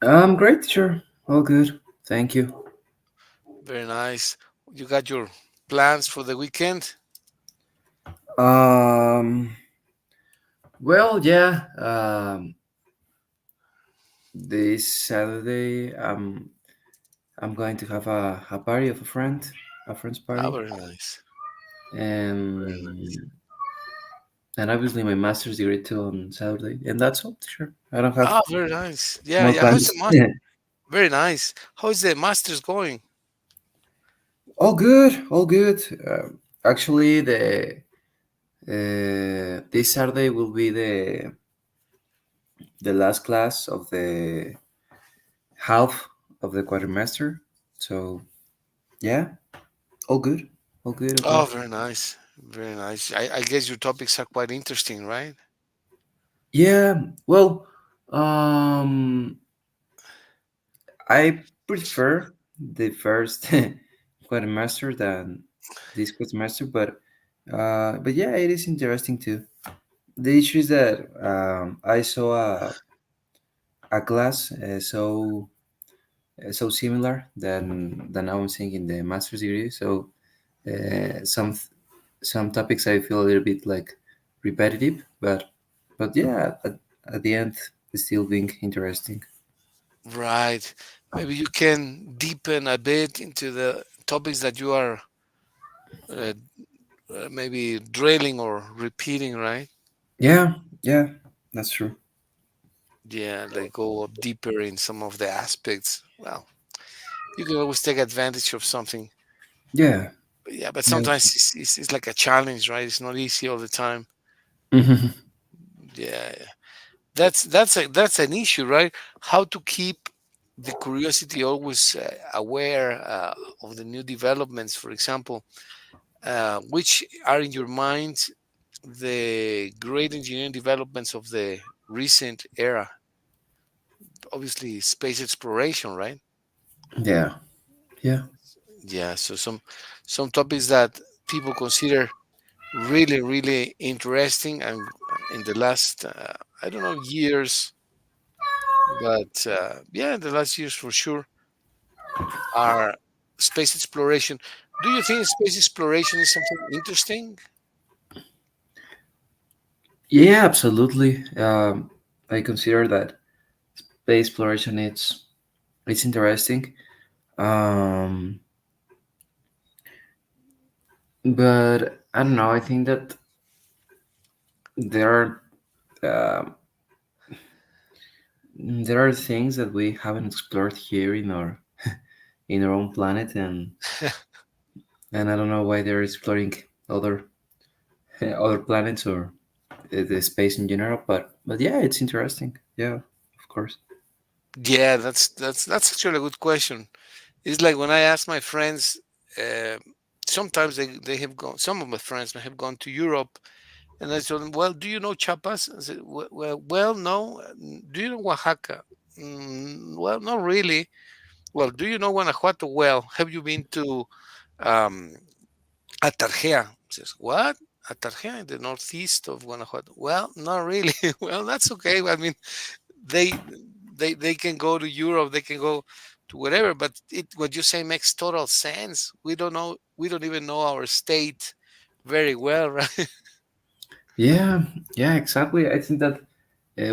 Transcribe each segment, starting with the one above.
Great, sure. All good. Thank you. Very nice. You got your plans for the weekend? Um, well, yeah. This Saturday, I'm going to have a party of a friend's Ah, party, very nice. Very nice. and and obviously my master's degree too on Saturday, and that's all. Sure, I don't have Ah, very nice. Yeah, more yeah. How's the plans. master? Very nice. How's the masters going? All good, all good. Actually, the this Saturday will be the last class of the half of the quadrimester. So yeah, all good, all good, all Oh, good. very nice. Very nice. I guess your topics are quite interesting, right? Yeah, well, um, I prefer the first quadrimester than this quadrimester, but yeah, it is interesting too. The issue is that I saw a class so similar than I was seeing in the master's degree. So some topics I feel a little bit like repetitive, but yeah, at the end it's still being interesting. Right. Maybe you can deepen a bit into the topics that you are uh, maybe drilling or repeating, right? Yeah, yeah, that's true. Yeah, like go up deeper in some of the aspects. Well, you can always take advantage of something. Yeah, But yeah, but yeah, sometimes it's like a challenge, right? It's not easy all the time. mhm. Yeah, yeah. That's an issue, right? How to keep the curiosity always aware of the new developments. For example, which are in your mind the great engineering developments of the recent era? Obviously, space exploration, right? Yeah, yeah, Yeah. So some topics that people consider really really interesting and in the last I don't know years, but yeah, the last years for sure are space exploration. Do you think space exploration is something interesting? yeah, absolutely. I consider that space exploration it's interesting. Um, but I don't know. I think that there there are things that we haven't explored here in our own planet, and I don't know why they're exploring other other planets or the space in general. But yeah, it's interesting. Yeah, of course. Yeah, that's actually a good question. It's like when I ask my friends, uh, sometimes they have gone. Some of my friends have gone to Europe, and I told them, "Well, do you know Chiapas?" I said, "Well, no." Do you know Oaxaca?" Well, not really. Well, do you know Guanajuato? Well, have you been to um, Atarjea? Says what? Atarjea in the northeast of Guanajuato. Well, not really. Well, that's okay. I mean, they they can go to Europe, they can go to whatever, but what you say makes total sense. We don't know, we don't even know our state very well, right? Yeah, yeah, exactly. I think that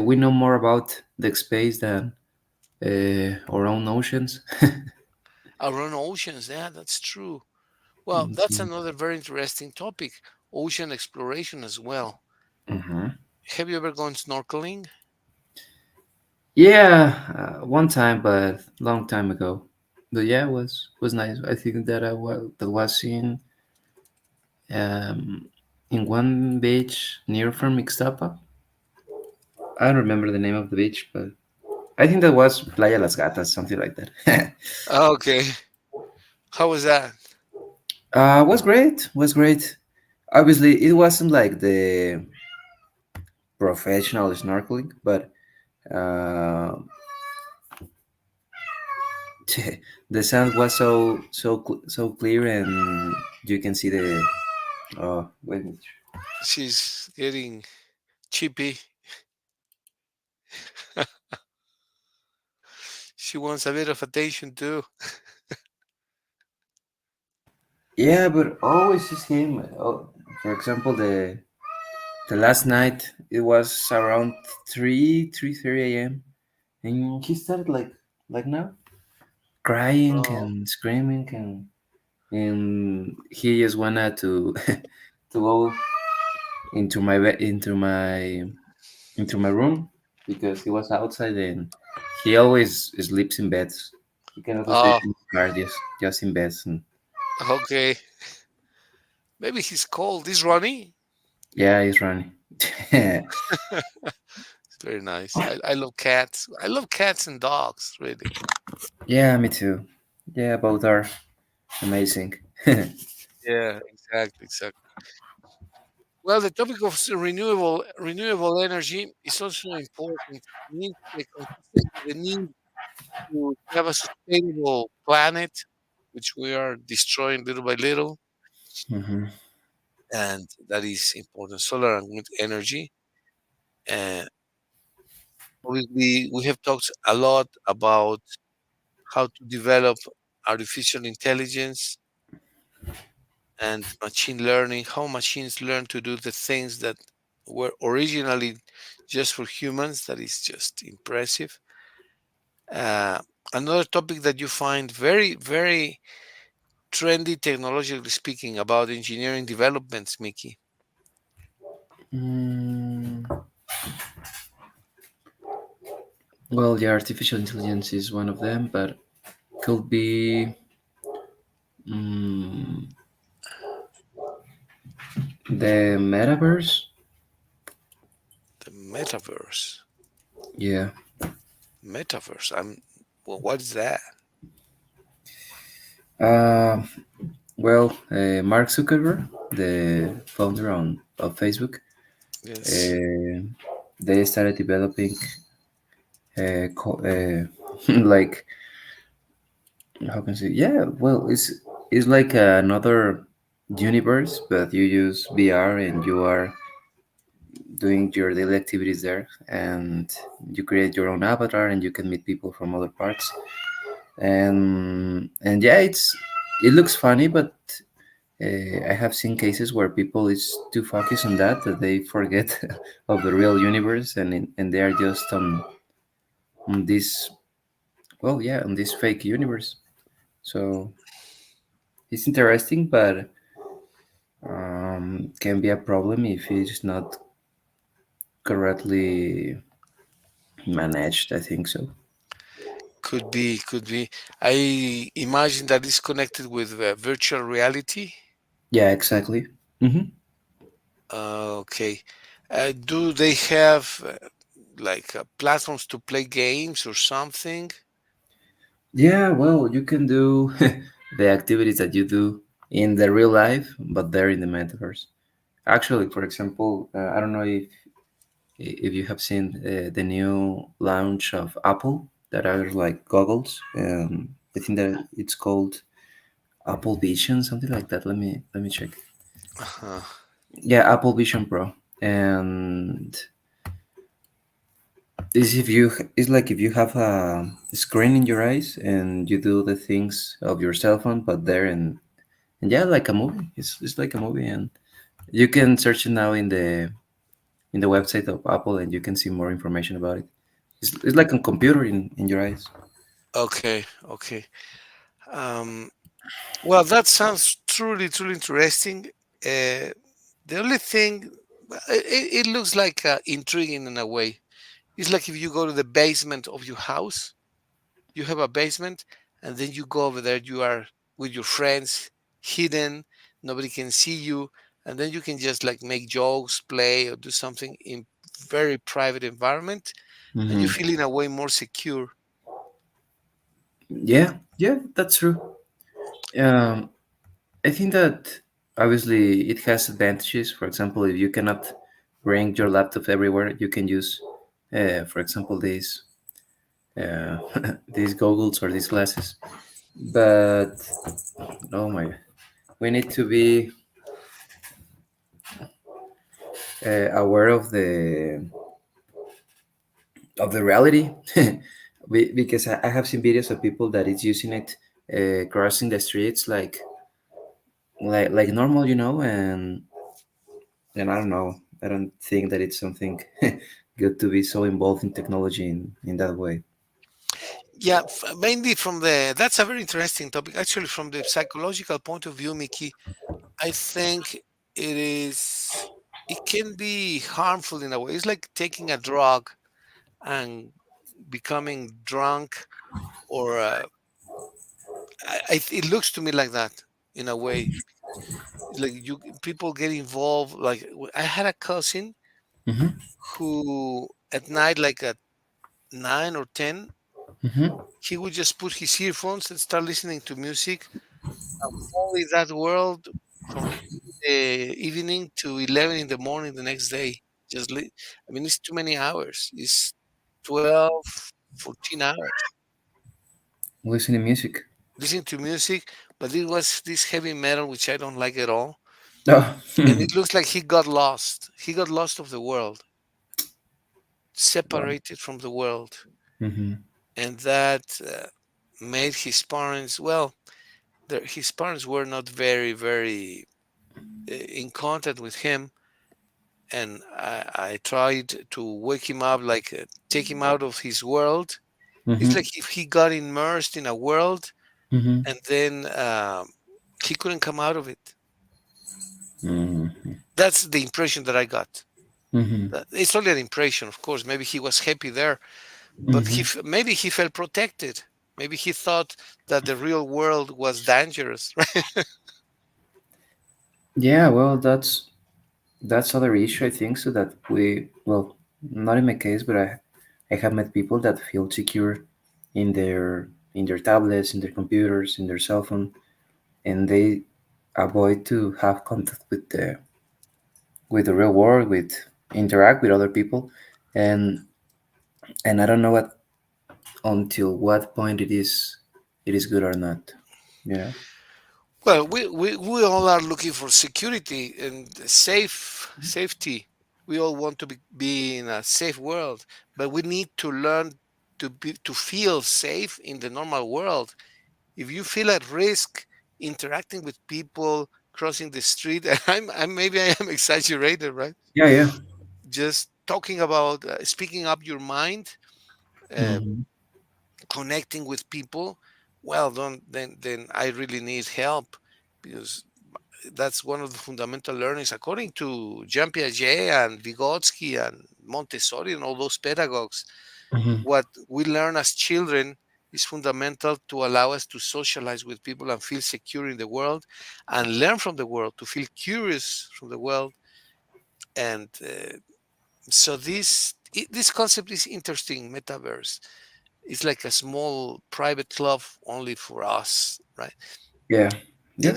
we know more about the space than our own oceans. Our own oceans, yeah, that's true. Well, that's Mhm. another very interesting topic, ocean exploration as well. Mhm. Have you ever gone snorkeling? Yeah, one time, but long time ago. But yeah, it was nice. I think that that was um, in one beach near from Ixtapa. I don't remember the name of the beach, but I think that was Playa Las Gatas, something like that. Okay. How was that? Was great. Was great. Obviously, it wasn't like the professional snorkeling, but uh, the sand was so clear, and you can see the. Oh, wait. She's getting chippy. She wants a bit of attention too. Yeah, but always is him. Oh, for example, the last night it was around 3:30 a.m. and he started like now crying Oh, and screaming and he just wanted to to go into my room because he was outside and he always sleeps in beds. He cannot sleep oh, in the car, just in beds. And okay. Maybe he's cold. Is Ronnie? yeah, he's running. It's very nice. I love cats. I love cats and dogs, really. Yeah, me too. Yeah, both are amazing. Yeah, exactly, exactly. Well, the topic of renewable energy is also important. We need to stay consistent with the need to have a sustainable planet, which we are destroying little by little, Hmm. and that is important. Solar and wind energy. And obviously, we have talked a lot about how to develop artificial intelligence and machine learning, how machines learn to do the things that were originally just for humans. That is just impressive. Uh, Another topic that you find very, very trendy, technologically speaking, about engineering developments, Mickey. Mm, well, yeah, artificial intelligence is one of them, but could be mm, the metaverse. The metaverse. Yeah. Metaverse. Well, what is that? Uh, well, Mark Zuckerberg, the founder of Facebook, Yes. uh, they started developing like how can I say? Yeah, well, it's like another universe, but you use VR and you are doing your daily activities there, and you create your own avatar, and you can meet people from other parts, and yeah, it looks funny, but I have seen cases where people is too focused on that they forget of the real universe, and they are just on this, well, yeah, on this fake universe. So it's interesting, but can be a problem if it's not correctly managed. I think so. Could be, could be. I imagine that is connected with virtual reality. Yeah, exactly. Hmm. Okay. Do they have like platforms to play games or something? Yeah, well, you can do the activities that you do in the real life, but they're in the metaverse. Actually, for example, I don't know if you have seen the new launch of Apple that are like goggles. I think that it's called Apple Vision, something like that. Let me check. Uh-huh. Yeah, Apple Vision Pro, and this if you it's like if you have a screen in your eyes and you do the things of your cell phone, but there and yeah, like a movie. It's like a movie, and you can search it now in the website of Apple, and you can see more information about it. It's like a computer in your eyes. Okay, okay. Um, well, that sounds truly, truly interesting. The only thing, well, it looks like intriguing in a way. It's like if you go to the basement of your house, you have a basement, and then you go over there, you are with your friends, hidden, nobody can see you, and then you can just like make jokes, play, or do something in very private environment, and you Hmm. feel in a way more secure. Yeah, yeah, that's true. Um, I think that obviously it has advantages. For example, if you cannot bring your laptop everywhere, you can use, for example, uh, these goggles or these glasses. But oh my, we need to be aware of the reality. Because I have seen videos of people that is using it crossing the streets like normal, and I don't know. I don't think that it's something good to be so involved in technology in that way. Yeah, mainly from the that's a very interesting topic. Actually, from the psychological point of view, Mickey, I think it can be harmful in a way. It's like taking a drug and becoming drunk, or it looks to me like that in a way. It's like you people get involved. Like I had a cousin Mm-hmm. who at night, like at 9 or 10, Mm-hmm. he would just put his earphones and start listening to music and fall in that world from the evening to 11 in the morning the next day. I mean, it's too many hours. It's 12, 14 hours Listening music. listening to music, but it was this heavy metal, which I don't like at all. Oh. And it looks like he got lost. He got lost of the world, Wow. separated from the world. Mm-hmm. And that made his parents, well, his parents were not very, very in contact with him. And I tried to wake him up, like take him out of his world. It's Mm-hmm. like if he got immersed in a world Mm-hmm. and then he couldn't come out of it. Mm-hmm. That's the impression that I got. Mm-hmm. It's only an impression, of course. Maybe he was happy there, but Mm-hmm. maybe he felt protected. Maybe he thought that the real world was dangerous, right? Yeah, well, that's other issue I think. So that well, not in my case, but I have met people that feel secure in their tablets, in their computers, in their cell phone, and they avoid to have contact with the real world, with interact with other people, and I don't know until what point it is good or not. You know? Well, we all are looking for security and safety. We all want to be in a safe world, but we need to learn to feel safe in the normal world. If you feel at risk interacting with people, crossing the street, and maybe I am exaggerated, right? Yeah, yeah. Just talking about speaking up your mind, uh, Hmm. connecting with people. Well, don't then I really need help, because that's one of the fundamental learnings according to Jean Piaget and Vygotsky and Montessori and all those pedagogues. Hmm. What we learn as children is fundamental to allow us to socialize with people and feel secure in the world and learn from the world, to feel curious from the world. And so this concept is interesting. Metaverse, it's like a small private club only for us, right? Yeah. And Yep.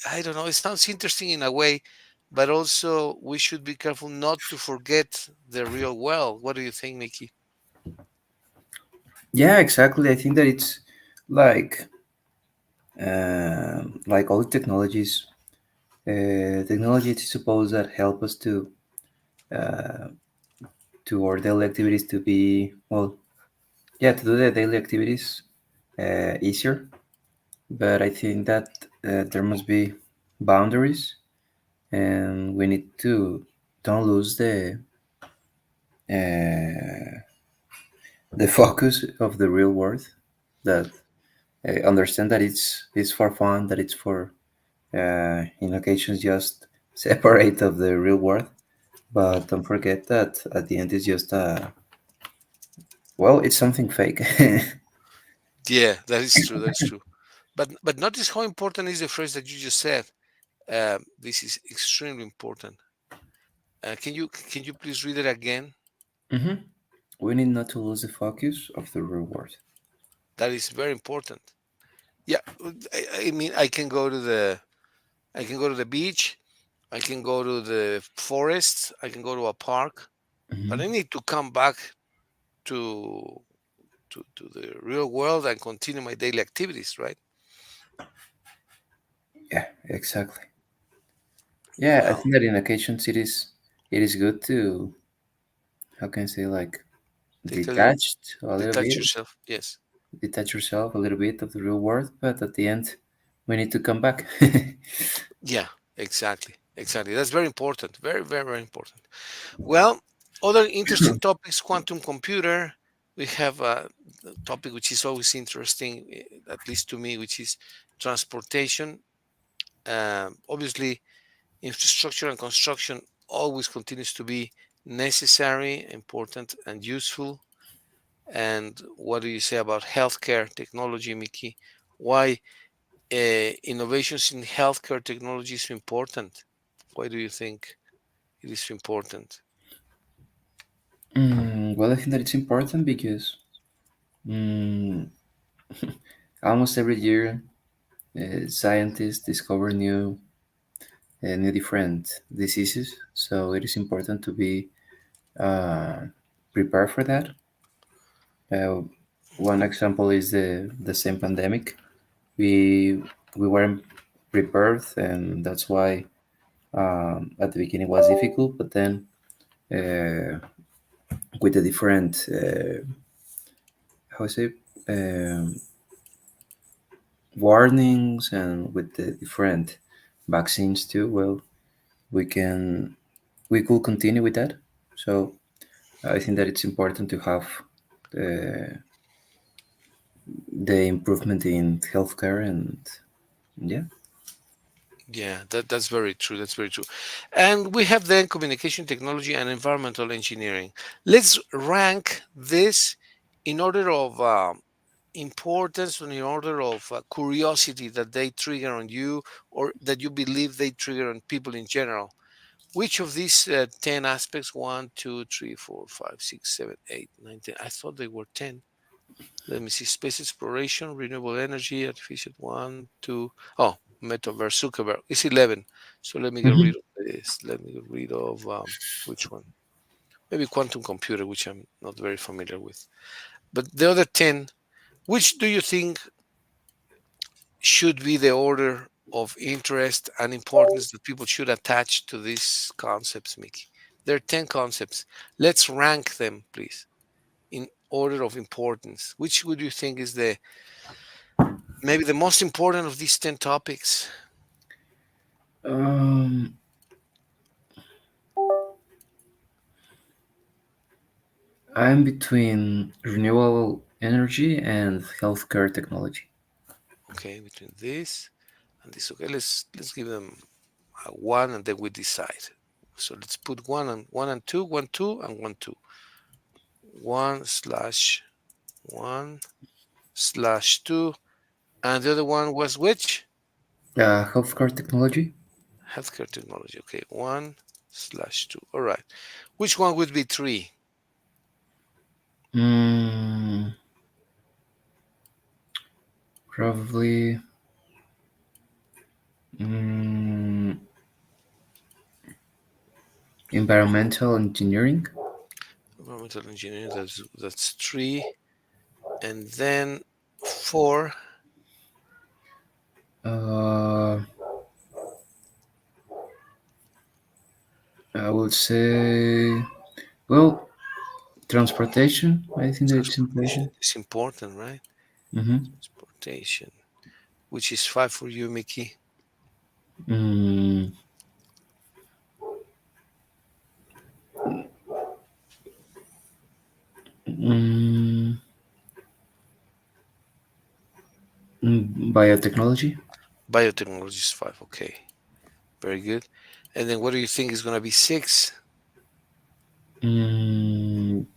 I don't know, it sounds interesting in a way, but also we should be careful not to forget the real world. What do you think, Mickey? Yeah, exactly. I think that it's like all technologies. Technology is supposed that help us uh, to our daily activities to be well, yeah, to do the daily activities easier. But I think that there must be boundaries, and we need to don't lose uh, the focus of the real world. That understand that it's for fun, that it's for in occasions just separate of the real world. But don't forget that at the end it's just it's something fake. Yeah, that is true. That is true. But notice how important is the phrase that you just said. This is extremely important. Can you please read it again? Hmm. We need not to lose the focus of the real world. That is very important. Yeah, I mean, I can go to the beach, I can go to the forest, I can go to a park, but I Hmm. need to come back to to the real world and continue my daily activities, right? Yeah, exactly. Yeah, I Well, think that in occasions it is good to how can I say like They tell you detached a little detach bit, yourself. Yes. detach yourself a little bit of the real world, but at the end, we need to come back. Yeah, exactly. Exactly. That's very important. Very, very, very important. Well, other interesting topics, quantum computer. We have a topic which is always interesting, at least to me, which is transportation. Obviously, infrastructure and construction always continues to be necessary, important, and useful. And what do you say about healthcare technology, Mickey? Why innovations in healthcare technology is important? Why do you think it is important? Well, I think that it's important because mm, almost every year scientists discover new different diseases. So it is important to be uh, prepared for that. Uh, One example is the same pandemic. We we weren't prepared, and that's why at the beginning it was difficult. But then with the different how is it warnings and with the different vaccines too, well, we can we could continue with that. So I think that it's important to have the the improvement in healthcare and yeah. Yeah, that's very true. That's very true. And we have then communication technology and environmental engineering. Let's rank this in order of importance and in order of curiosity that they trigger on you or that you believe they trigger on people in general. Which of these 10 aspects, one, two, three, four, five, six, seven, eight, nine, 10? I thought they were 10. Let me see. Space exploration, renewable energy, artificial one, two. Oh, metaverse, Zuckerberg. It's 11. So let me get rid Mhm. of this. Let me get rid of which one? Maybe quantum computer, which I'm not very familiar with. But the other 10, which do you think should be the order of interest and importance that people should attach to these concepts, Mickey? There are 10 concepts. Let's rank them, please, in order of importance. Which would you think is the maybe the most important of these 10 topics? um, I'm between renewable energy and healthcare technology. Okay, between this and this. Okay, let's give them a one and then we decide. So let's put one and two, one, two, and one, two. One slash one slash two. And the other one was which? Healthcare technology. Healthcare technology. Okay, one slash two. All right. Which one would be three? mm, Probably mm, environmental engineering. Environmental engineering. That's three. And then four. uh, I would say, well, transportation. I think that it's Transportation important. is important, right? Mm-hmm. Transportation. Which is five for you, Mickey. Mm, mm, Biotechnology. Biotechnology is five. Okay. Very good. And then what do you think is going to be six?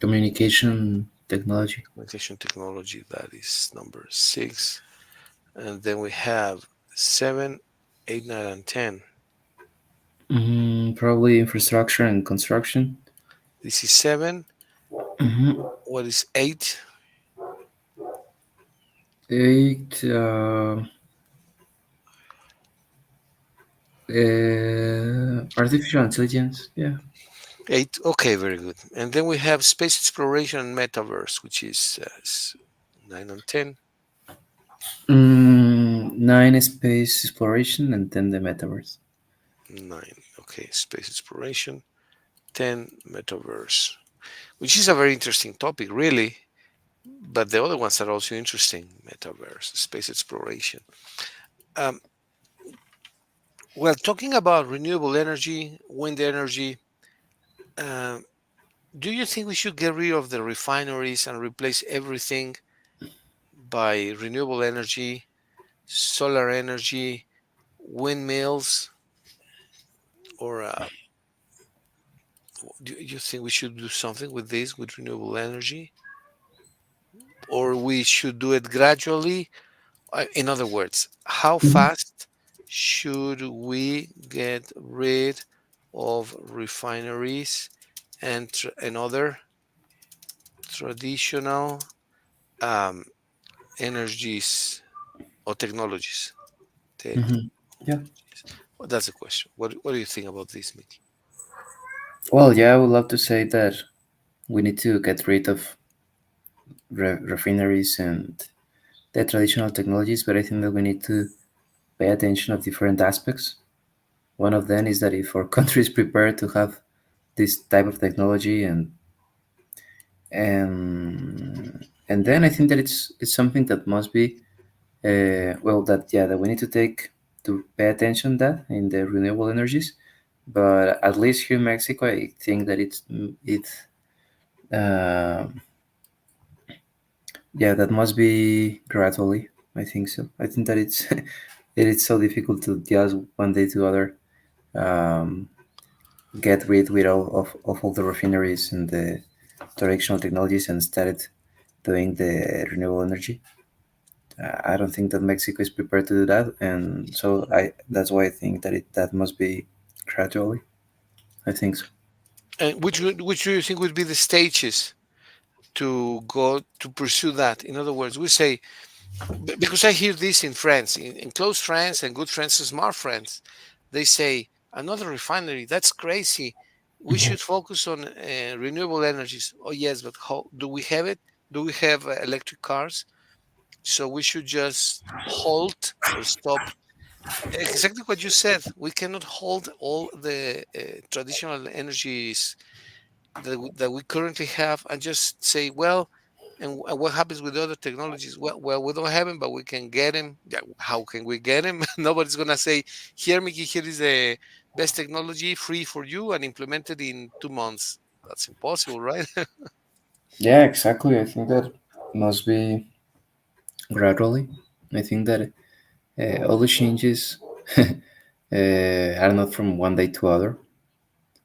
Communication technology. Communication technology. That is number six. And then we have seven, eight, nine, and 10. Probably infrastructure and construction. This is seven. Mm-hmm. What is eight? Eight. Artificial intelligence. Yeah. Eight. Okay, very good. And then we have space exploration and metaverse, which is nine and 10. Nine space exploration and then the metaverse. Nine. Okay, space exploration. 10 metaverse. which is a very interesting topic, really. But the other ones are also interesting: metaverse, space exploration. Um, well, talking about renewable energy, wind energy, um, do you think we should get rid of the refineries and replace everything by renewable energy, solar energy, windmills, or do you think we should do something with this, with renewable energy, or we should do it gradually? In other words, how Mhm. fast should we get rid of refineries and other traditional um, energies or technologies? Mhm. Yeah. Well, that's the question. What do you think about this, Mickey? Well, yeah, I would love to say that we need to get rid of refineries and the traditional technologies, but I think that we need to pay attention of different aspects. One of them is that if our country is prepared to have this type of technology, and then I think that it's something that must be well, that yeah, that we need to take to pay attention that in the renewable energies. But at least here in Mexico, I think that it uh, yeah, that must be gradually. I think so. I think that it's it is so difficult to just one day to other um, get rid with of all the refineries and the traditional technologies and started doing the renewable energy. I don't think that Mexico is prepared to do that, and so I that's why I think that that must be gradually. I think so. And which do you think would be the stages to go to pursue that? In other words, we say, because I hear this in friends, in close friends and good friends and smart friends, they say another refinery. That's crazy. We should focus on renewable energies. Oh yes, but how do we have it? Do we have electric cars? So we should just halt or stop. Exactly what you said. We cannot hold all the traditional energies that we currently have and just say, well, and what happens with the other technologies? Well, we don't have them, but we can get them. Yeah, how can we get them? Nobody's gonna say, here, Mickey, here is the best technology, free for you, and implemented in 2 months. That's impossible, right? Yeah, exactly. I think that must be gradually. I think that all the changes are not from one day to other.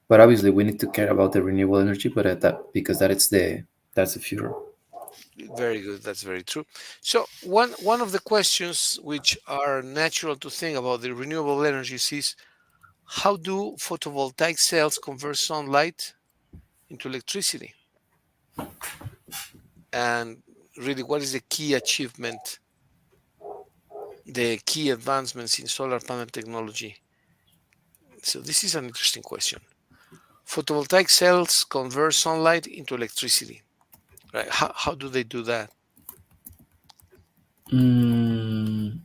But obviously, we need to care about the renewable energy, but at that because that's the future. Very good. That's very true. So one of the questions which are natural to think about the renewable energies is, how do photovoltaic cells convert sunlight into electricity? And really, what is the key achievement, the key advancements in solar panel technology? So this is an interesting question. Photovoltaic cells convert sunlight into electricity, right? How do they do that? Mm,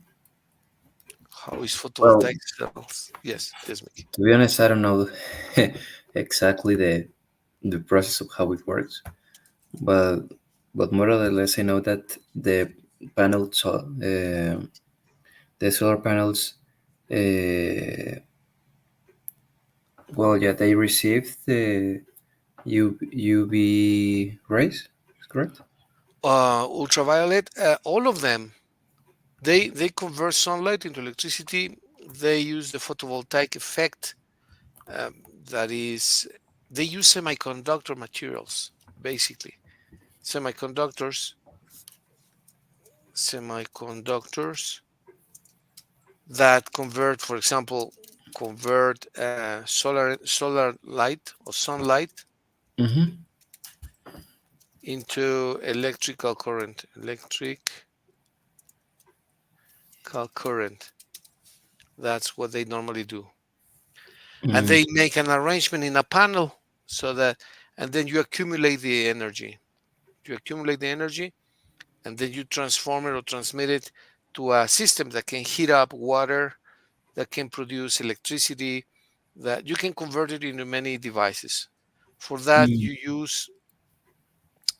How is well, photovoltaic cells? Yes, Mickey. to be honest, I don't know exactly the process of how it works, but more or less, I know that panels, the solar panels, uh, well, yeah, they receive the UV rays, correct? Ultraviolet, all of them, they convert sunlight into electricity. They use the photovoltaic effect. That is, they use semiconductor materials, basically. Semiconductors, semiconductors that convert, for example, convert solar light or sunlight Mm-hmm. into electrical current. Electrical current. That's what they normally do. And Mm-hmm. they make an arrangement in a panel so that, and then you accumulate the energy. You accumulate the energy, and then you transform it or transmit it to a system that can heat up water, that can produce electricity, that you can convert it into many devices. For that, you use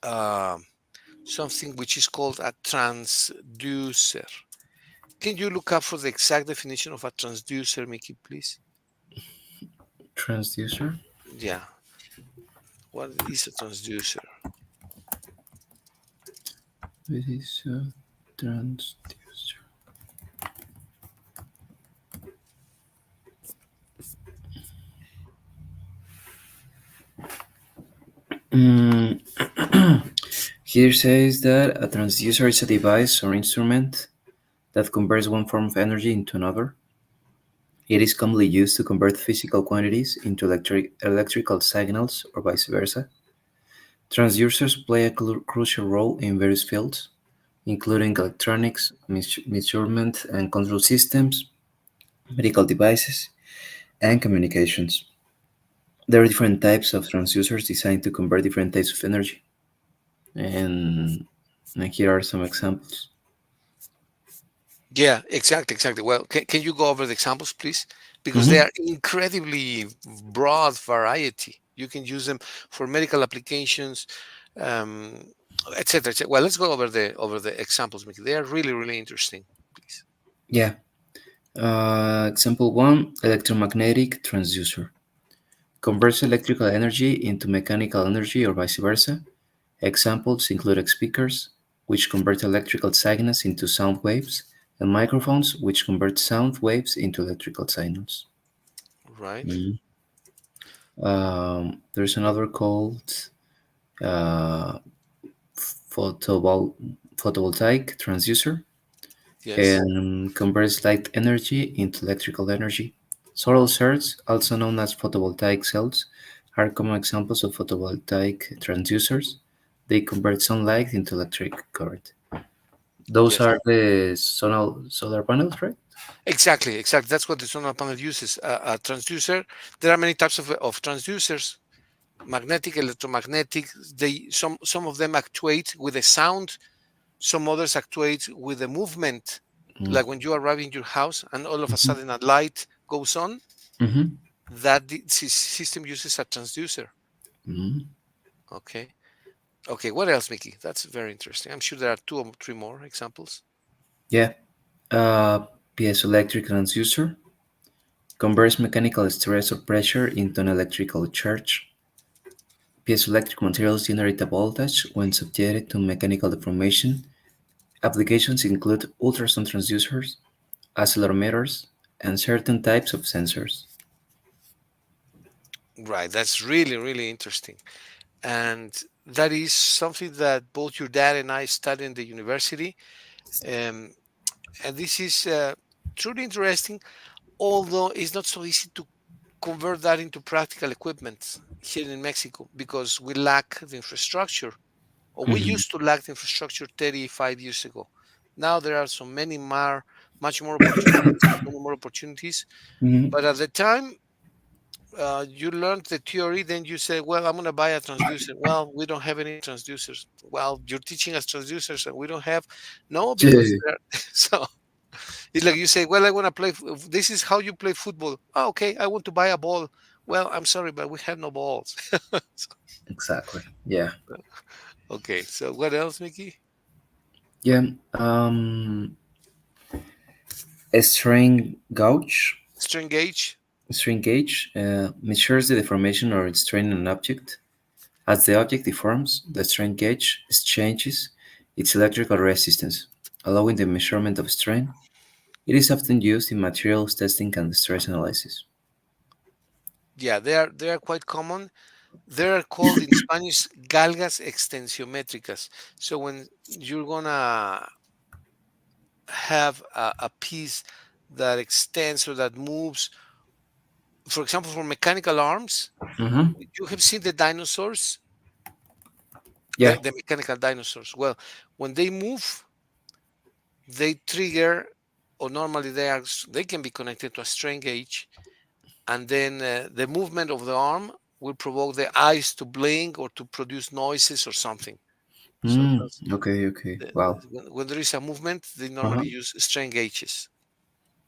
uh, something which is called a transducer. Can you look up for the exact definition of a transducer, Mickey, please? Transducer. Yeah, what is a transducer? It is a transducer. Mm, Here says that a transducer is a device or instrument that converts one form of energy into another. It is commonly used to convert physical quantities into electrical signals or vice versa. Transducers play a crucial role in various fields, including electronics, measurement and control systems, medical devices, and communications. There are different types of transducers designed to convert different types of energy, and, and here are some examples. Yeah, exactly. Well, can you go over the examples, please? Because they Mhm. are incredibly broad variety. You can use them for medical applications, um, etc. Well, let's go over the examples, Mickey. They are really interesting, please. Yeah. Example one: electromagnetic transducer converts electrical energy into mechanical energy or vice versa. Examples include speakers, which convert electrical signals into sound waves, and microphones, which convert sound waves into electrical signals. Right? Mm. There's another called uh, photovol- photovoltaic transducer Yes. and converts light energy into electrical energy. Solar cells, also known as photovoltaic cells, are common examples of photovoltaic transducers. They convert sunlight into electric current. Those Yes. are the solar panels, right? Exactly. That's what the solar panel uses. A transducer. There are many types of transducers. Magnetic, electromagnetic. Some of them actuate with a sound. Some others actuate with a movement. Mm. Like when you arrive in your house and all of a Mhm. sudden a light goes on, Mhm. that the system uses a transducer. Mhm. Okay. Okay. What else, Mickey? That's very interesting. I'm sure there are two or three more examples. Yeah. Piezoelectric transducer converts mechanical stress or pressure into an electrical charge. Piezoelectric materials generate a voltage when subjected to mechanical deformation. Applications include ultrasound transducers, accelerometers, and certain types of sensors. Right. That's really interesting. And that is something that both your dad and I studied in the university. Um, and this is truly interesting, although it's not so easy to convert that into practical equipment here in Mexico because we lack the infrastructure, or we Mhm. used to lack the infrastructure 35 years ago. Now there are so many more, much more opportunities, many more opportunities. Mhm. But at the time, you learned the theory, then you say, well, I'm going to buy a transducer. Well, we don't have any transducers. Well, you're teaching us transducers and we don't have. No, because Yeah, so it's like you say, well, I want to play. This is how you play football. Oh, okay, I want to buy a ball. Well, I'm sorry, but we have no balls. exactly. Yeah. Okay, so what else, Mickey? Yeah. A strain gauge. String gauge. Strain gauge measures the deformation or strain in an object. As the object deforms, the strain gauge changes its electrical resistance, allowing the measurement of strain. It is often used in materials testing and stress analysis. Yeah, they are quite common. They are called in Spanish galgas extensiométricas. So when you're gonna have a piece that extends or that moves, for example, for mechanical arms, Mm-hmm. you have seen the dinosaurs, Yeah. the mechanical dinosaurs. Well, when they move, they trigger, or normally they can be connected to a strain gauge, and then the movement of the arm will provoke the eyes to blink or to produce noises or something. So that's Okay, okay. Wow. when there is a movement, they Uh-huh. normally use strain gauges.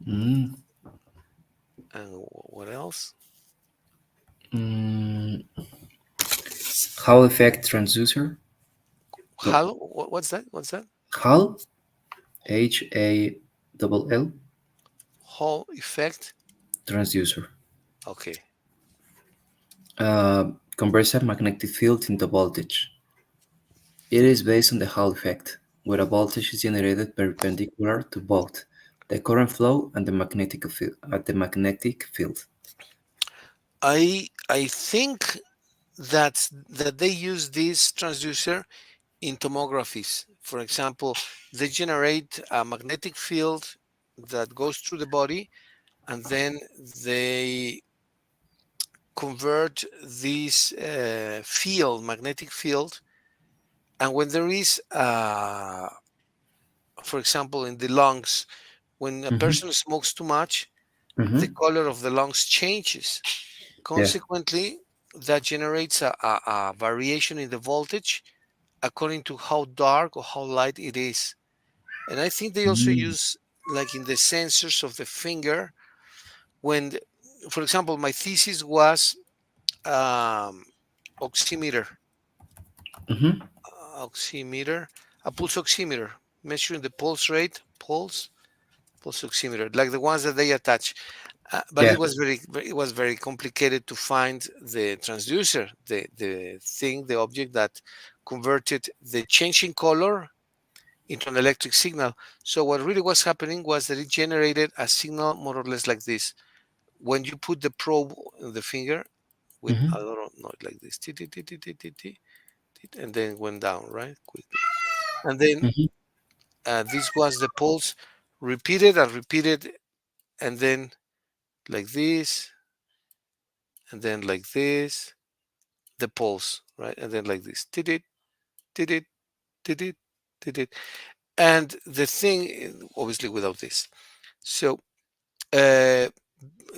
Mm. And what else? Mm. Hall effect transducer No, Halo? What's that? What's that? Hall, HALL, Hall effect. transducer. Okay. Converts a magnetic field into voltage. It is based on the Hall effect, where a voltage is generated perpendicular to both the current flow and the magnetic field. I think that they use this transducer in tomographies. For example, they generate a magnetic field that goes through the body, and then they convert this magnetic field. And when there is, for example, in the lungs, when a Mm-hmm. person smokes too much, the Mm-hmm. color of the lungs changes. Yeah. Consequently, that generates a variation in the voltage according to how dark or how light it is. And I think they also Mm-hmm. use, like in the sensors of the finger, when, for example, my thesis was um, oximeter, Mm-hmm. oximeter, a pulse oximeter, measuring the pulse rate, pulse oximeter, like the ones that they attach. But Yeah. it was very complicated to find the transducer, the thing, the object that converted the changing color into an electric signal. So what really was happening was that it generated a signal more or less like this. When you put the probe on the finger with Mm-hmm. a lot of noise like this, and then went down, right, quickly. And then Mm-hmm. this was the pulse, repeated and repeated, and then like this, and then like this, the pulse, right, and then like this, did it, did it, did it, did it, and the thing, obviously without this. So uh,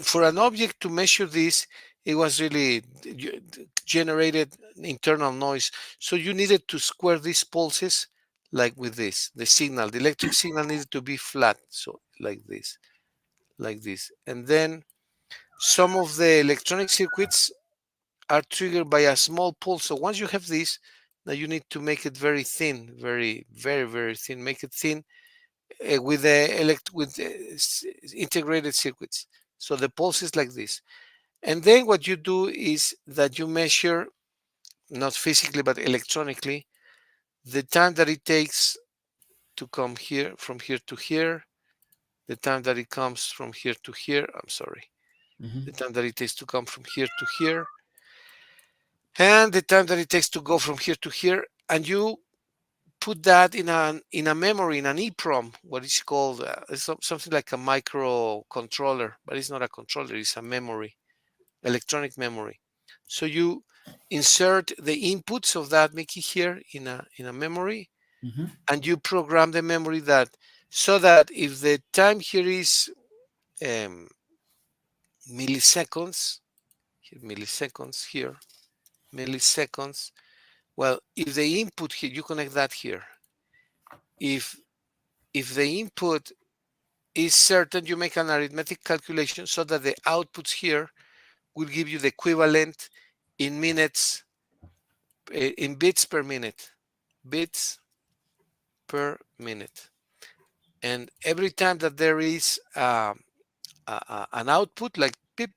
for an object to measure this, it was really generated internal noise. So you needed to square these pulses like with this. The signal, the electric signal needed to be flat. So like this, like this. And then some of the electronic circuits are triggered by a small pulse. So once you have this, now you need to make it very thin, very, very, very thin. Make it thin with the integrated circuits. So the pulse is like this. And then what you do is that you measure, not physically, but electronically, the time that it takes to come here, from here to here, the time that it comes from here to here. I'm sorry. The Mm-hmm. time that it takes to come from here to here, and the time that it takes to go from here to here. And you put that in a memory, in an EEPROM, what is called, it's something like a microcontroller, but it's not a controller, it's a memory, electronic memory. So you insert the inputs of that Mickey here in a memory, Mm-hmm. and you program the memory that, so that if the time here is um, milliseconds, milliseconds here, milliseconds. Well, if the input here, you connect that here. If if the input is certain, you make an arithmetic calculation so that the outputs here will give you the equivalent in minutes, in bits per minute, bits per minute. And every time that there is an output like pip,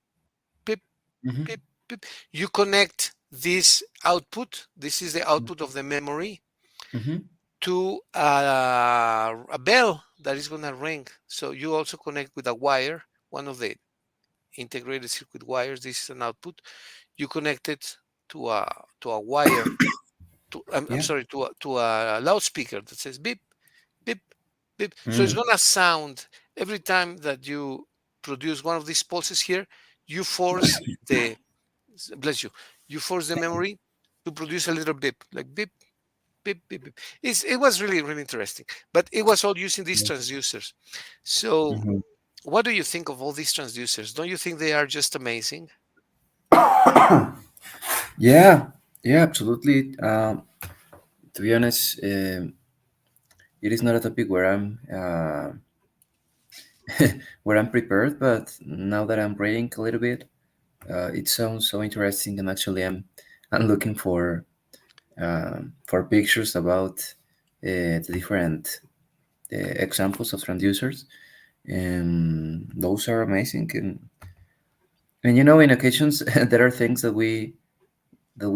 pip, Mm-hmm. pip, pip, you connect this output. This is the output of the memory Mm-hmm. to a bell that is going to ring. So you also connect with a wire, one of the integrated circuit wires. This is an output. You connect it to a wire. I'm Yeah. sorry, to a loudspeaker that says beep, beep, beep. So it's Mm. gonna sound every time that you produce one of these pulses here. You force the bless you. You force the memory to produce a little beep, like beep, beep, beep, beep. It was really, really interesting. But it was all using these transducers. So, Mm-hmm. what do you think of all these transducers? Don't you think they are just amazing? Yeah. Yeah. Absolutely. To be honest, it is not a topic where I'm prepared, but now that I'm reading a little bit, it sounds so interesting, and actually, I'm looking for pictures about the different examples of transducers, and those are amazing. And you know, in occasions, there are things that we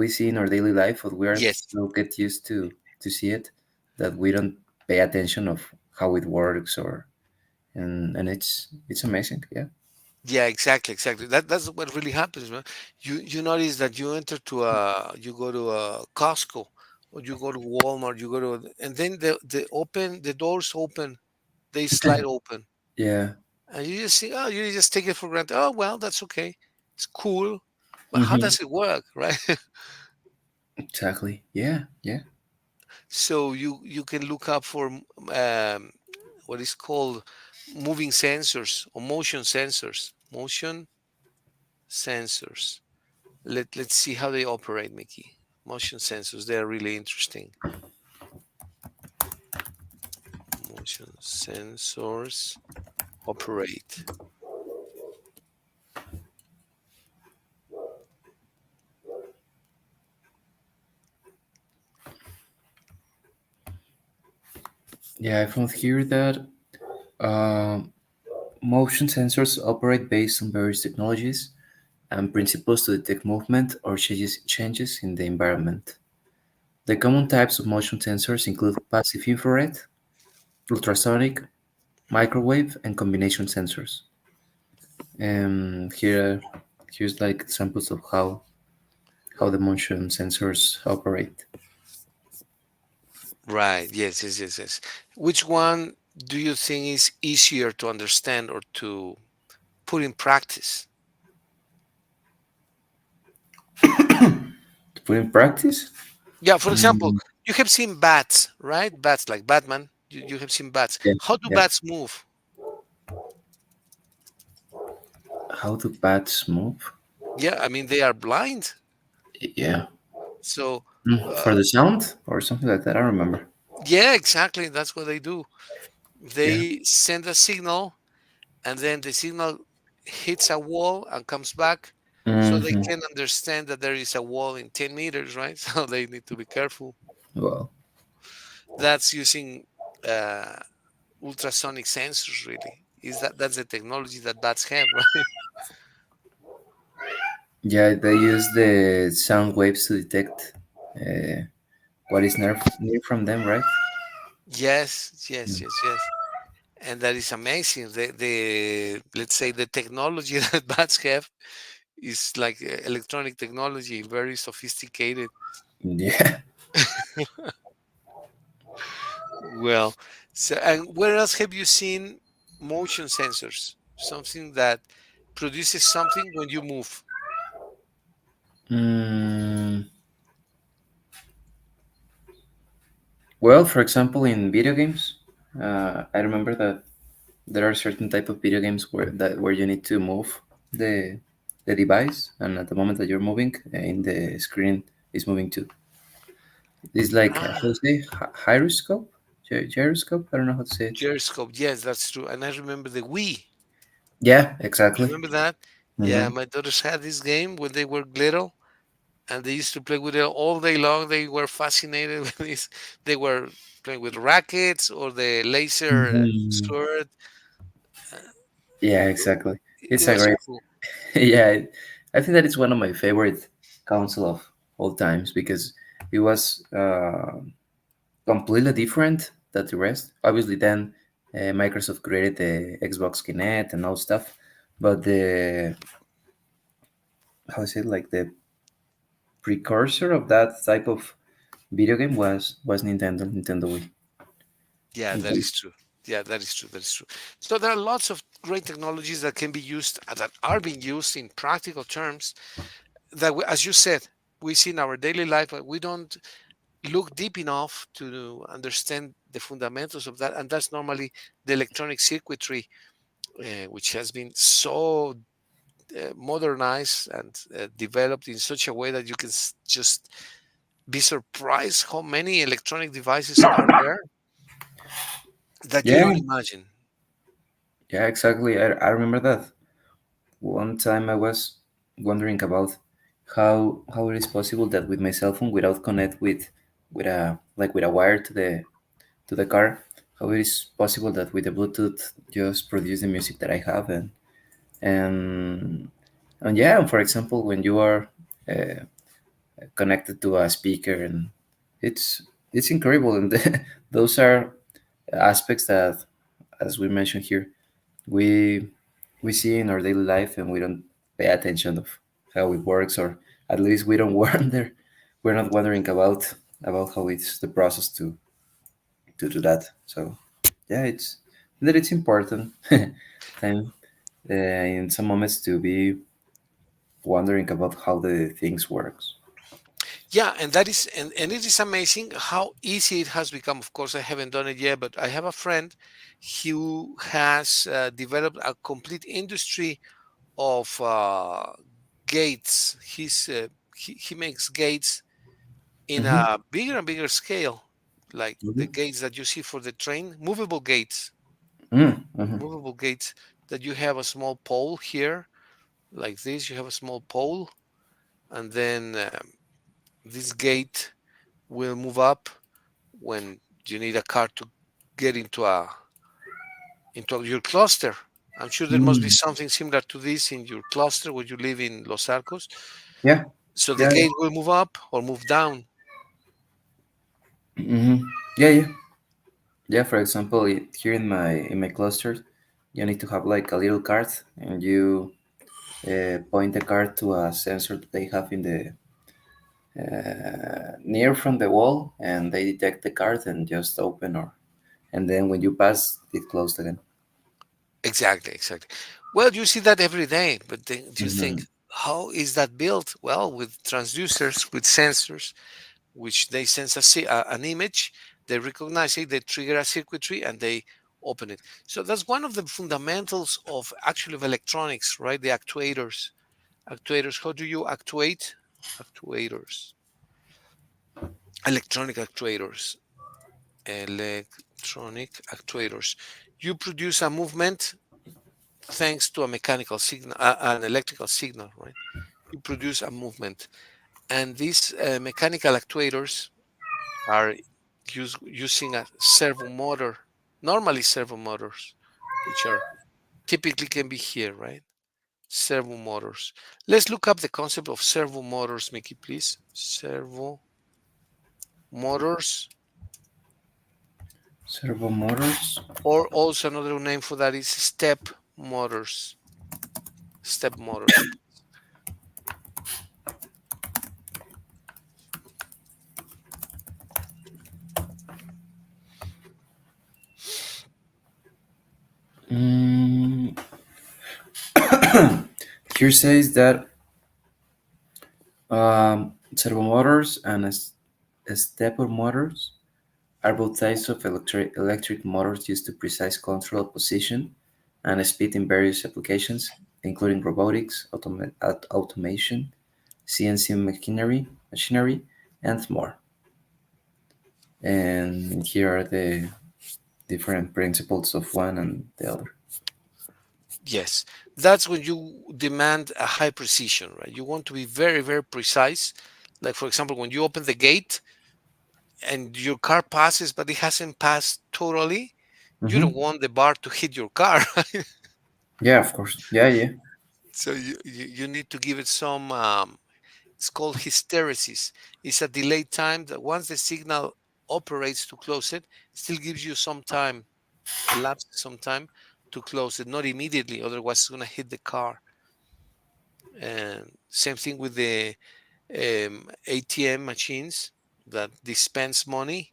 see in our daily life, but we are Yes. so get used to see it that we don't pay attention of how it works, or and it's amazing. Yeah. Yeah, exactly, exactly. That's what really happens, man. You notice that you enter to a you go to a Costco or you go to Walmart, you go to and then the doors open, they slide open. Yeah. And you just see, oh, you just take it for granted. Oh well, that's okay. It's cool. But how Hmm. does it work, right? Exactly. Yeah. Yeah. So you can look up for what is called moving sensors or motion sensors. Motion sensors. Let's see how they operate, Mickey. Motion sensors, they're really interesting. Motion sensors operate. Yeah. I found here that um motion sensors operate based on various technologies and principles to detect movement or changes in the environment. The common types of motion sensors include passive infrared, ultrasonic, microwave, and combination sensors. And here's like examples of how the motion sensors operate. Right. Yes, yes, yes, yes. Which one do you think is easier to understand or to put in practice? To put in practice, Yeah, for example, mm, you have seen bats, right? Bats like Batman. You have seen bats. yeah, How do yeah. bats move? How do bats move? Yeah, I mean, they are blind. Yeah. So, For uh, the sound or something like that. I don't remember. yeah, exactly. That's what they do. Yeah. They send a signal and then the signal hits a wall and comes back so they Hmm. can understand that there is a wall in 10 meters, right? So they need to be careful. Well, That's using uh, ultrasonic sensors, really. Is that's the technology that bats have, right? yeah, they use the sound waves to detect uh, what is near from them, right? Yes, yes, Mm. yes, yes. And that is amazing. The let's say the technology that bats have is like electronic technology, very sophisticated. Yeah. Well, so and where else have you seen motion sensors? Something that produces something when you move. Mm, well, for example, in video games, I remember that there are certain type of video games where you need to move the the device, and at the moment that you're moving, in the screen is moving too. It's like how Ah, to say gyroscope, gyroscope. I don't know how to say it. gyroscope. Yes, that's true. And I remember the Wii. Yeah, exactly. Remember that? Hmm. Yeah, my daughters had this game when they were little, and they used to play with it all day long. They were fascinated with this. They were playing with rackets or the laser Hmm. sword. Yeah, exactly. It It's a was so great. cool. Yeah, I think that it's one of my favorite console of all times because it was completely different than the rest. Obviously, then Microsoft created the Xbox Kinect and all stuff, but the how is it like the precursor of that type of video game was Nintendo Wii. Yeah, that is true. Yeah, that is true. That is true. So there are lots of great technologies that can be used that are being used in practical terms that, as you said, we see in our daily life, but we don't look deep enough to understand the fundamentals of that. And that's normally the electronic circuitry, which has been so modernized and developed in such a way that you can just be surprised how many electronic devices are there that you Yeah, don't imagine. yeah, exactly. I remember that one time I was wondering about how it is possible that with my cell phone, without connect with a like with a wire to the car, how it is possible that with the Bluetooth just produce the music that I have. And and yeah, for example, when you are uh, connected to a speaker, and it's it's incredible. And those are aspects that, as we mentioned here, we we see in our daily life, and we don't pay attention of how it works, or at least we don't wonder, we're not wondering about how it's the process to do that. So yeah, it's that it's important time in some moments to be wondering about how the things works. Yeah, and that is and it is amazing how easy it has become. Of course, I haven't done it yet, but I have a friend who has developed a complete industry of gates. He makes gates in Mm-hmm. a bigger and bigger scale, like the Mm-hmm. gates that you see for the train, Mm-hmm. movable gates that you have a small pole here, like this. You have a small pole, and then this gate will move up when you need a car to get into your cluster. I'm sure there must be Mm. something similar to this in your cluster where you live in Los Arcos. Yeah, So the yeah, gate will move up or move down. mm-hmm. Yeah, yeah, yeah. For example, here in my cluster, you need to have like a little card, and you point the card to a sensor that they have in the near from the wall, and they detect the card and just open, or and then when you pass, it closed again. Exactly, exactly. Well, you see that every day, but then you think, Mm-hmm. how is that built? Well, with transducers, with sensors, which they sense an image, they recognize it, they trigger a circuitry, and they open it. So that's one of the fundamentals of actually of electronics, right? The actuators. Actuators. How do you actuate? Actuators. Electronic actuators. Electronic actuators. You produce a movement thanks to a mechanical signal, an electrical signal, right? You produce a movement, and these mechanical actuators are using a servo motor, normally servo motors, which are typically can be here, right? Servo motors. Let's look up the concept of servo motors, Mickey, please. Servo motors, Servo motors. or also another name for that is step motors. Step motors. Mm, here says that servo motors and stepper motors are both types of electric motors used to precise control position and speed in various applications, including robotics, automation, CNC machinery, and more. And here are the different principles of one and the other. Yes, that's when you demand a high precision, right? You want to be very, very precise. Like, for example, when you open the gate and your car passes, but it hasn't passed totally, you don't Hmm. want the bar to hit your car, right? Yeah, of course. Yeah, yeah. So you need to give it some, it's called hysteresis. It's a delayed time that once the signal operates to close it, still gives you some time, elapses some time to close it, not immediately, otherwise it's going to hit the car. And same thing with the ATM machines that dispense money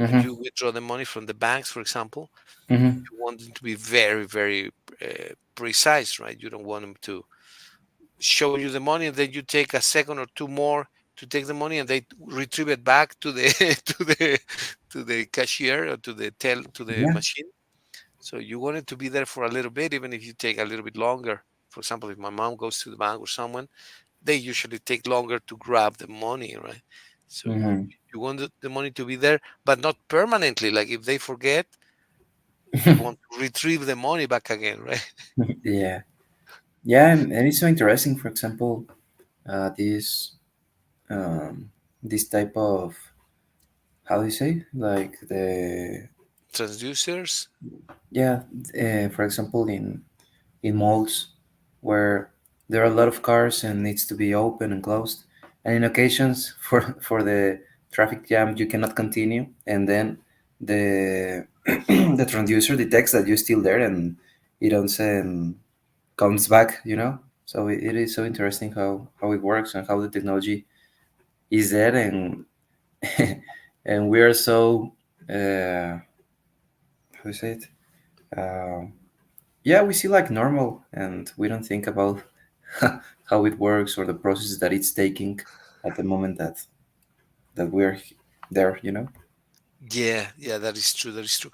when Hmm. you withdraw the money from the banks, for example. Hmm. You want them to be very, very precise, right? You don't want them to show you the money and then you take a second or two more to take the money and they retrieve it back to the to the cashier or to the Yeah. machine. So you want it to be there for a little bit, even if you take a little bit longer. For example, if my mom goes to the bank or someone, they usually take longer to grab the money, right? So Hmm. you want the money to be there, but not permanently. Like if they forget, you want to retrieve the money back again, right? Yeah. Yeah, and it's so interesting. For example, this um, this type of, how do you say, like the, Transducers. yeah, for example, in malls where there are a lot of cars and needs to be open and closed, and in occasions for the traffic jam you cannot continue, and then the the transducer detects that you're still there, and it also comes back, so it is so interesting how it works and how the technology is there, and and we are so, how do you say it, um, yeah, we see like normal, and we don't think about how it works or the process that it's taking at the moment that we're there. Yeah, yeah, that is true. That is true.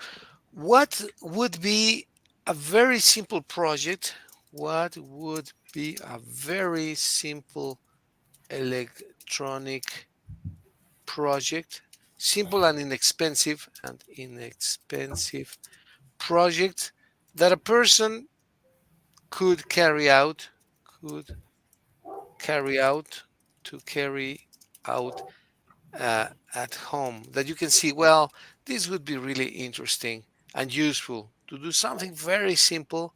What would be a very simple project? What would be a very simple electronic project? Simple and inexpensive project that a person could carry out, could carry out to carry out at home, that you can see, well, this would be really interesting and useful to do something very simple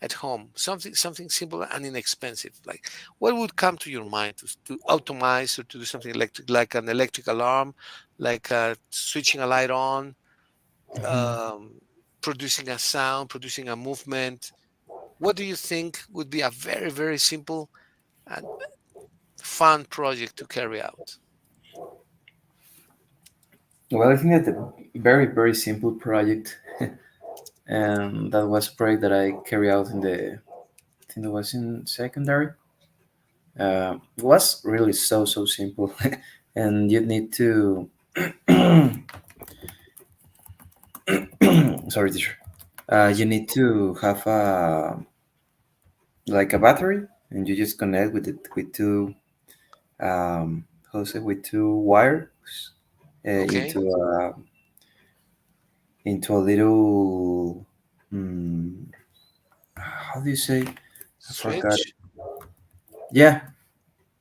at home, something simple and inexpensive. Like, what would come to your mind to automate or to do something electric, like an electric alarm, like switching a light on, Mhm. um, producing a sound, producing a movement? What do you think would be a very, very simple and fun project to carry out? Well, I think that the very very simple project, and that was a project that I carried out in the, I think it was in secondary. Was really so simple, and you need to sorry, teacher. You need to have a, like a battery, and you just connect with it with two, how to say, with two wires, Okay, into a little, mm, how do you say, I forgot. switch. Yeah,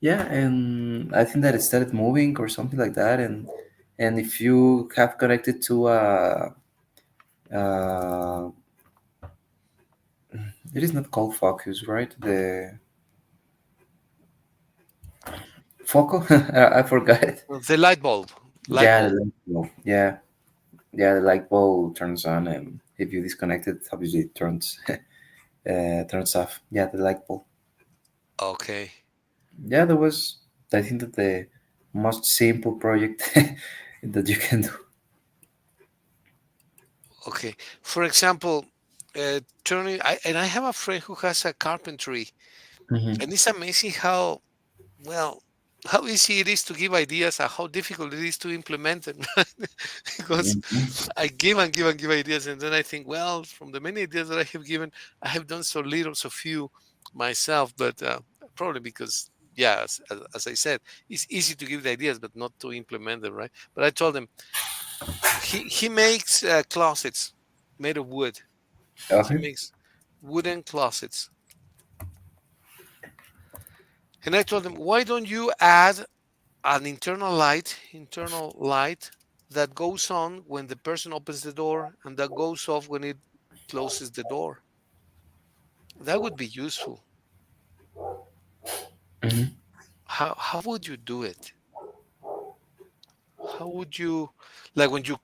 yeah, and I think that it started moving or something like that, and if you have connected to a, uh, it is not called focus, right? The focal, I forgot it. The light bulb, light Yeah, the bulb. light bulb. Yeah, yeah, the light bulb turns on, and if you disconnect it, obviously it turns off. Yeah, the light bulb. Okay, Yeah, that was, I think that the most simple project that you can do. okay. For example, turning. And I have a friend who has a carpentry, Hmm. and it's amazing how, well, how easy it is to give ideas and how difficult it is to implement them. Because I give and give and give ideas, and then I think, well, from the many ideas that I have given, I have done so little, so few myself. But probably because, yeah, as I said, it's easy to give the ideas, but not to implement them, right? But I told him he makes closets made of wood. He Okay. makes wooden closets, and I told him, why don't you add an internal light that goes on when the person opens the door and that goes off when it closes the door? That would be useful. Hmm. How would you do it? How would you, like when you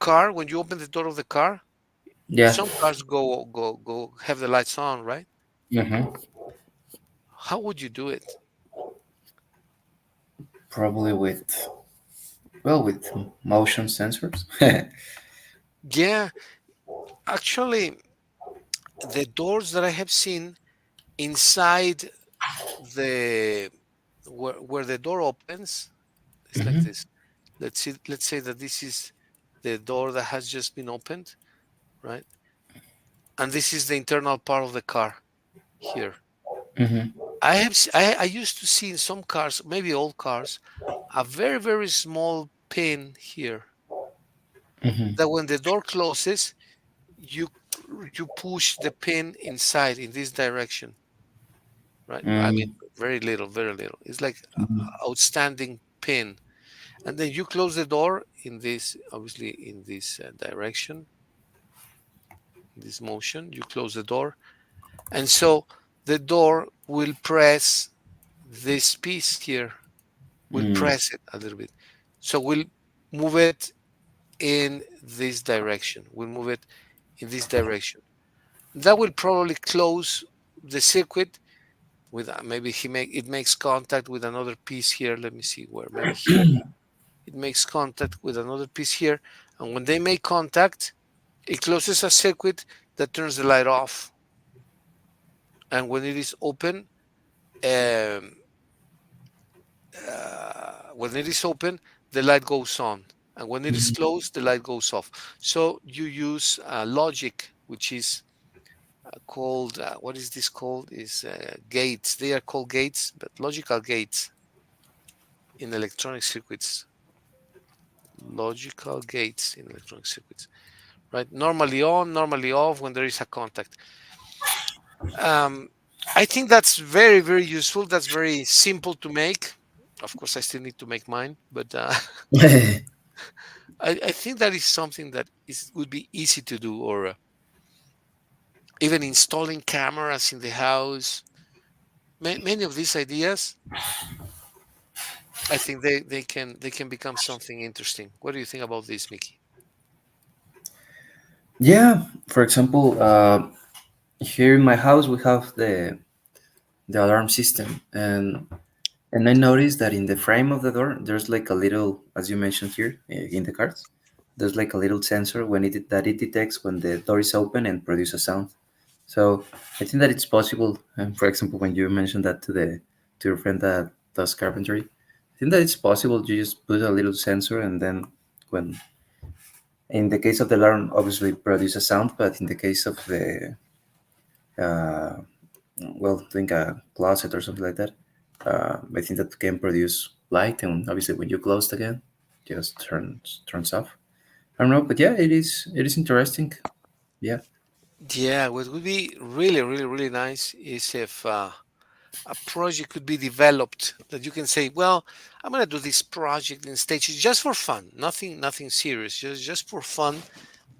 open the door of the car, Yeah. some cars go have the lights on, right? Hmm. How would you do it? Probably with, well, with motion sensors. Yeah, actually, the doors that I have seen inside the where the door opens, it's like Hmm. this. Let's say that this is the door that has just been opened, right? And this is the internal part of the car here. Hmm. I used to see in some cars, maybe old cars, a very, very small pin here Hmm. that when the door closes, you you push the pin inside in this direction. right? I mean, Mm, very little, very little. It's like mhm, outstanding pin. And then you close the door in this, obviously in this direction, this motion. You close the door, and so the door will press this piece here. We'll mm, press it a little bit. So we'll move it in this direction. We'll move it in this direction. That will probably close the circuit with maybe it makes contact with another piece here. Let me see where. Maybe here it makes contact with another piece here, and when they make contact, it closes a circuit that turns the light off. And when it is open, um, when it is open, the light goes on, and when it is mhm, closed, the light goes off. So you use logic, which is called what is this called? Is gates. They are called gates, but logical gates in electronic circuits. Logical gates in electronic circuits, right? Normally on, normally off when there is a contact. Um, I think that's very, very useful. That's very simple to make. Of course, I still need to make mine, but I think that is something that is would be easy to do, or even installing cameras in the house. Many of these ideas, I think they can become something interesting. What do you think about this, Mickey? yeah. For example, here in my house we have the alarm system, and I noticed that in the frame of the door there's like a little, as you mentioned here in the cards, there's like a little sensor when it detects when the door is open and produce a sound. So I think that it's possible. For example, when you mentioned that to your friend that does carpentry, I think that it's possible. You just put a little sensor, and then when in the case of the alarm, obviously produce a sound, but in the case of the uh, well, doing a closet or something like that, I think that can produce light, and obviously when you close it again, just turns off. I don't know, but yeah, it is interesting. Yeah. Yeah, what would be really, really, really nice is if a project could be developed that you can say, well, I'm going to do this project in stages just for fun, nothing serious, just for fun,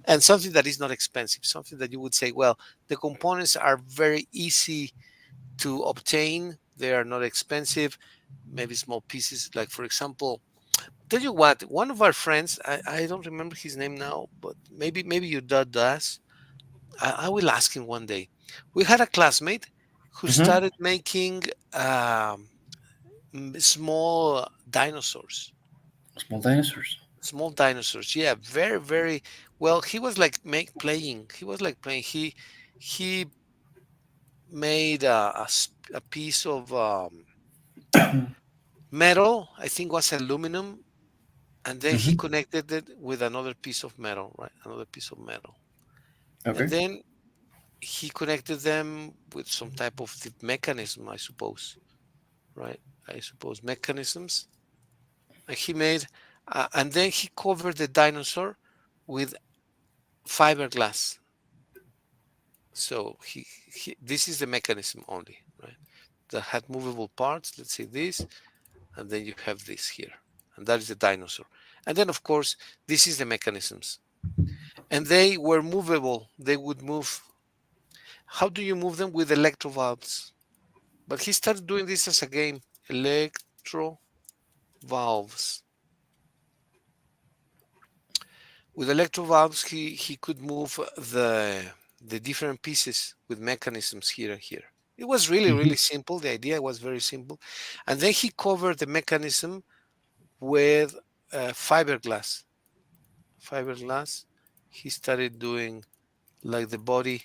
and something that is not expensive, something that you would say, well, the components are very easy to obtain, they are not expensive, maybe small pieces. Like for example, tell you what, one of our friends, I don't remember his name now, but maybe your dad does. I will ask him one day. We had a classmate who Mm-hmm. started making um, small dinosaurs. Small dinosaurs. Small dinosaurs, yeah, very, very well. He was like playing. He was like playing. He made a piece of metal. I think was aluminum, and then he Mm-hmm. connected it with another piece of metal, right? Another piece of metal, and Okay. then he connected them with some type of the mechanism, I suppose, right? I suppose mechanisms. And he made, and then he covered the dinosaur with fiberglass. So this is the mechanism only, right? That had movable parts. Let's say this, and then you have this here, and that is the dinosaur. And then, of course, this is the mechanisms, and they were movable. They would move. How do you move them? With electrovalves. But he started doing this as a game. Electro valves. With electro valves, he could move the different pieces with mechanisms here and here. It was really, Mm-hmm. really simple. The idea was very simple. And then he covered the mechanism with fiberglass. Fiberglass. He started doing like the body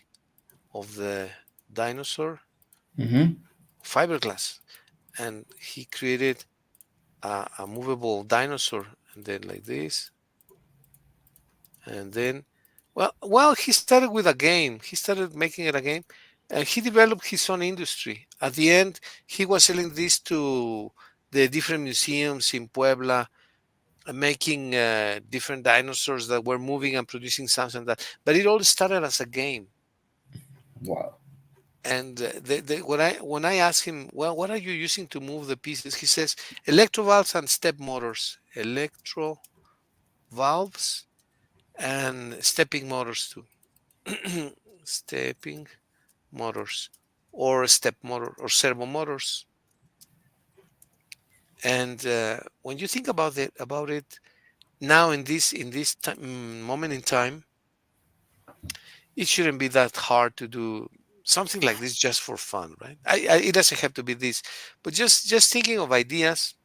of the dinosaur, Mm-hmm. fiberglass. And he created a movable dinosaur. And then like this, and then well he started with a game, he started making it a game, and he developed his own industry. At the end, he was selling this to the different museums in Puebla, making different dinosaurs that were moving and producing sounds and that, but it all started as a game. Wow. And when I ask him, well, what are you using to move the pieces? He says electro valves and step motors, electro valves and stepping motors too. Stepping motors or step motor or servo motors. And when you think about it now in this moment in time, it shouldn't be that hard to do something like this just for fun, right? It doesn't have to be this, but just thinking of ideas.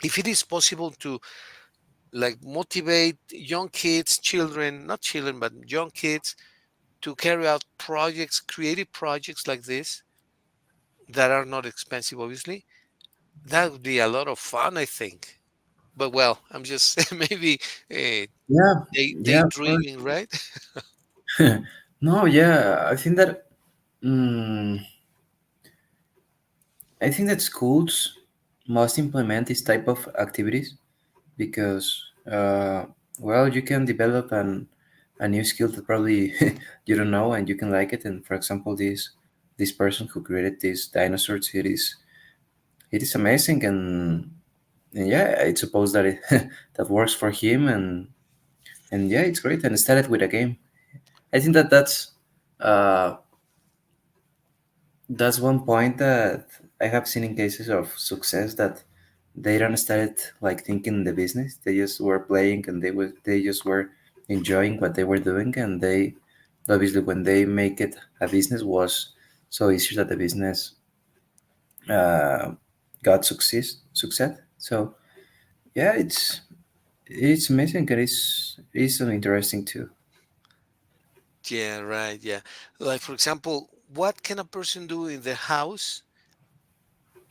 If it is possible to like motivate young kids, children, not children, but young kids to carry out projects, creative projects like this that are not expensive, obviously, that would be a lot of fun, I think. But well, I'm just maybe uh, Yeah, yeah, of course. daydreaming, right? No, yeah, I think that mm, I think that schools must implement this type of activities because, well, you can develop a new skill that probably you don't know and you can like it. And for example, this person who created these dinosaurs, it is amazing, and yeah, I suppose that it that works for him, and yeah, it's great. And it started with a game. I think that uh, that's one point that I have seen in cases of success that they don't started like thinking the business. They just were playing and they just were enjoying what they were doing, and they obviously when they make it a business was so easy that the business uh, got success. So yeah, it's amazing and it's so interesting too. Yeah, right. Yeah. Like, for example, what can a person do in the house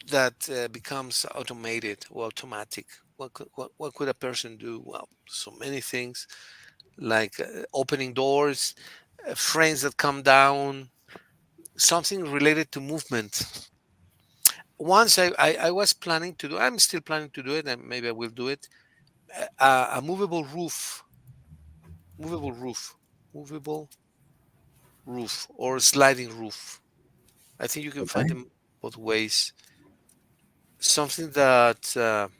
that becomes automated or automatic? What could a person do? Well, so many things like opening doors, frames that come down, something related to movement. Once I was planning to do, I'm still planning to do it, and maybe I will do it. A movable roof, movable roof, or sliding roof. I think you can find Okay. them both ways. Something that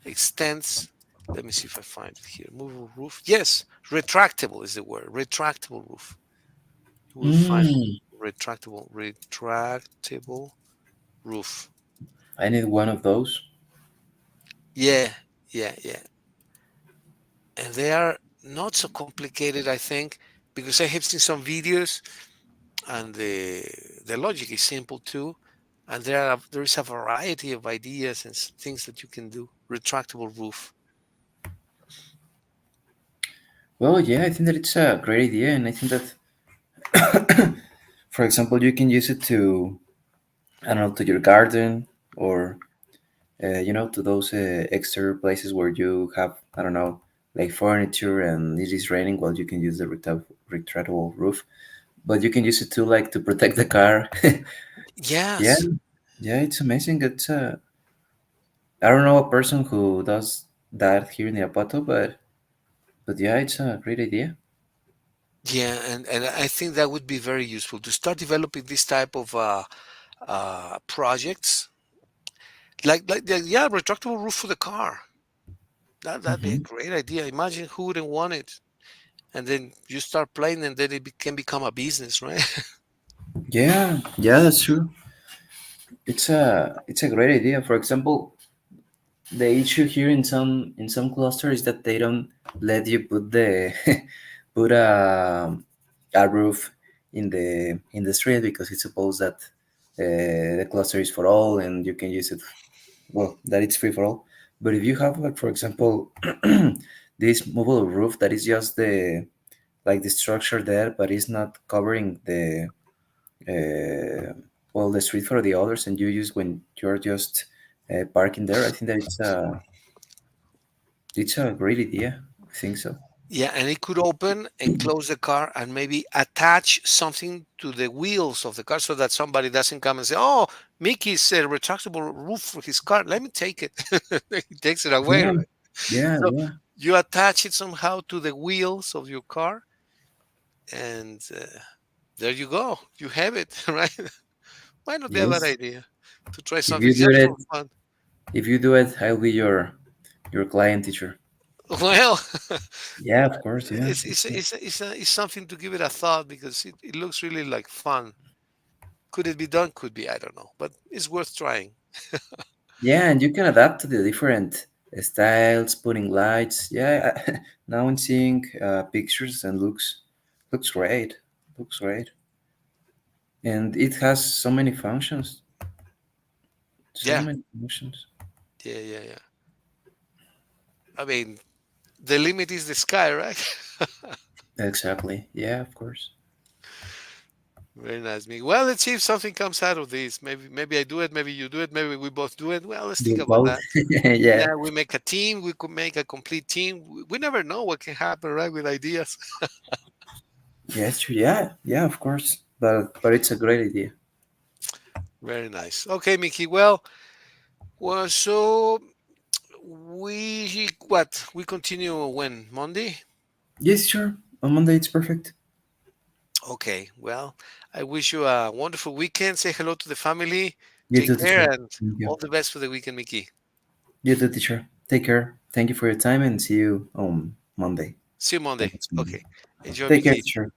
extends. Let me see if I find it here. Movable roof. Yes, retractable is the word. Retractable roof. You will find Mm, retractable roof. I need one of those. Yeah, yeah, yeah. And they are not so complicated, I think, because I have seen some videos, and the logic is simple too. And there is a variety of ideas and things that you can do. Retractable roof. Well, yeah, I think that it's a great idea, and I think that, for example, you can use it to, I don't know, to your garden or, to those exterior places where you have, I don't know, like furniture and it is raining. Well, you can use the retractable roof, but you can use it to like to protect the car. Yeah, Yes. yeah, it's amazing. I don't know a person who does that here in Irapuato, but yeah, it's a great idea. Yeah, and I think that would be very useful to start developing this type of projects, yeah, retractable roof for the car. That'd be a Hmm. great idea. Imagine who wouldn't want it, and then you start playing, and then can become a business, right? Yeah, yeah, that's true. It's a great idea. For example, the issue here in some clusters is that they don't let you put the put a roof in the street because it's supposed that the cluster is for all and you can use it, well, that it's free for all. But if you have like for example this mobile roof that is just the like the structure there but it's not covering the uh, well the street for the others and you use when you're just parking there, I think that it's a great idea. I think so. Yeah, and it could open and close the car and maybe attach something to the wheels of the car so that somebody doesn't come and say, "Oh, Mickey's retractable roof for his car. Let me take it." He takes it away, Yeah, right? yeah, So yeah. you attach it somehow to the wheels of your car, and There you go. You have it, right? Might not be a bad Yes. idea to try If something you do just it, for fun. if you do it, I'll be your client teacher. Well, Yeah, of course. Yeah. it's something to give it a thought because it looks really like fun. Could it be done? Could be. I don't know, but it's worth trying. Yeah, and you can adapt to the different styles, putting lights. Yeah, now I'm seeing pictures and looks great. Looks great, and it has so many functions. So Yeah, many functions. yeah. I mean, the limit is the sky, right? Exactly. Yeah, of course. Very nice, me. Well, let's see if something comes out of this. Maybe I do it. Maybe you do it. Maybe we both do it. Well, let's think Do about both. that. Yeah. Yeah, we make a team. We could make a complete team. We never know what can happen, right, with ideas. Yeah, it's true. Yeah, yeah, of course. But it's a great idea. Very nice. Okay, Mickey. Well, so we continue when Monday. Yes, sure. On Monday, it's perfect. Okay. Well, I wish you a wonderful weekend. Say hello to the family. You Take too, care teacher. and Thank you. all the best for the weekend, Mickey. You too, teacher. Take care. Thank you for your time and see you on Monday. See you The Monday. next Monday. Okay. Enjoy, Take care, Mickey. teacher.